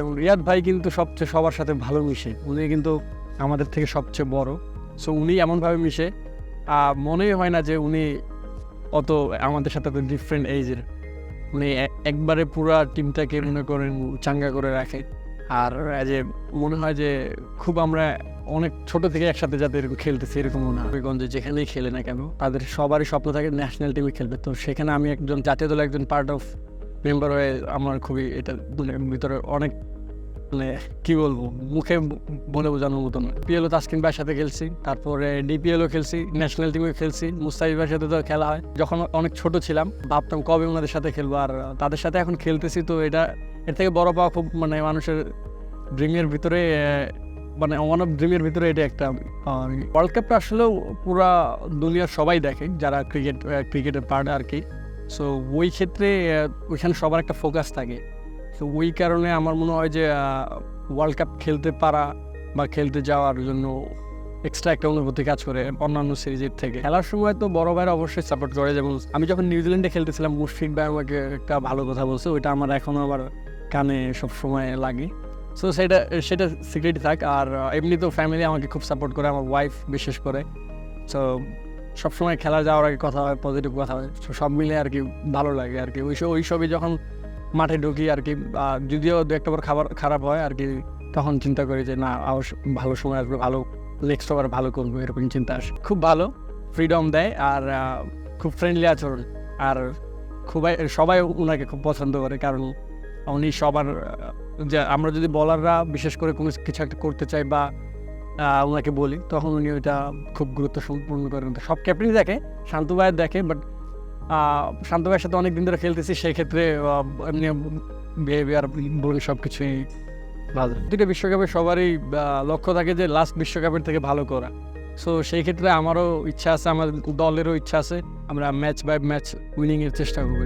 এবং রিয়াদ ভাই কিন্তু সবার সাথে ভালো মিশে, উনি কিন্তু আমাদের থেকে সবচেয়ে বড়। সো উনি এমনভাবে মিশে মনেই হয় না যে উনি অত আমাদের সাথে তো ডিফারেন্ট এইজের। উনি একবারে পুরা টিমটাকে মনে করেন চাঙ্গা করে রাখে। আর যে মনে হয় যে খুব আমরা অনেক ছোট থেকে একসাথে যাতে এরকম খেলতেছি এরকমও না। হবিগঞ্জে যেখানেই খেলে না কেন তাদের সবারই স্বপ্ন থাকে ন্যাশনাল টিমে খেলবে। তো সেখানে আমি একজন জাতীয় দলের একজন পার্ট অফ মেম্বার হয়ে আমার খুবই এটা ভিতরে অনেক মানে কী বলবো, মুখে বলে বোঝানোর মতো না। পিএলও তাসকিন ভাইয়ের সাথে খেলছি, তারপরে ডিপিএলও খেলছি, ন্যাশনাল টিমে খেলছি, মুস্তাফিজ ভাইয়ের সাথে তো খেলা হয়। যখন অনেক ছোট ছিলাম ভাবতাম কবে ওনাদের সাথে খেলবো, আর তাদের সাথে এখন খেলতেছি। তো এর থেকে বড় পাওয়া খুব মানে মানুষের ড্রিমের ভিতরে, মানে ওয়ান অফ ড্রিমের ভিতরে এটা একটা। ওয়ার্ল্ড কাপটা আসলেও পুরা দুনিয়ার সবাই দেখে যারা ক্রিকেটের পার্ট আর কি। সো ওই ক্ষেত্রে ওইখানে সবার একটা ফোকাস থাকে। তো ওই কারণে আমার মনে হয় যে ওয়ার্ল্ড কাপ খেলতে পারা বা খেলতে যাওয়ার জন্য এক্সট্রা একটা অনুভূতি কাজ করে অন্যান্য সিরিজের থেকে। খেলার সময় তো বড় ভাইরা অবশ্যই সাপোর্ট করে। যেমন আমি যখন নিউজিল্যান্ডে খেলতেছিলাম, মুশফিক ভাই আমাকে একটা ভালো কথা বলছে, ওইটা আমার এখনও আমার কানে সবসময় লাগে। সো সেটা সিক্রেটই থাক। আর এমনি তো ফ্যামিলি আমাকে খুব সাপোর্ট করে, আমার ওয়াইফ বিশেষ করে। সো সবসময় খেলা যাওয়ার আগে কথা হয়, পজিটিভ কথা হয়। সব মিলে আর কি ভালো লাগে আর কি। ওই সবই যখন মাঠে ঢুকি আর কি, যদিও দু একটা বার খারাপ হয় আর কি, তখন চিন্তা করি যে না ভালো সময় আসবে, ভালো নেক্সট ওভার ভালো করবো, এরকম চিন্তা আসে। খুব ভালো ফ্রিডম দেয় আর খুব ফ্রেন্ডলি আচরণ। আর সবাই ওনাকে খুব পছন্দ করে, কারণ উনি সবার যে আমরা যদি বলাররা বিশেষ করে কোনো কিছু একটা করতে চাই বা ওনাকে বলি, তখন উনি ওইটা খুব গুরুত্বপূর্ণ করেন। সব ক্যাপ্টেনই দেখে, শান্ত ভাইয়ের দেখে, বাট শান্ত ভাইয়ের সাথে অনেক দিন ধরে খেলতেছি, সেক্ষেত্রে এমনি বিহেভিয়ার বলি সব কিছুই ভালো। দুটো বিশ্বকাপে সবারই লক্ষ্য থাকে যে লাস্ট বিশ্বকাপের থেকে ভালো করা। সো সেই ক্ষেত্রে আমারও ইচ্ছা আছে, আমাদের দলেরও ইচ্ছা আছে, আমরা ম্যাচ বাই ম্যাচ উইনিংয়ের চেষ্টা করবো।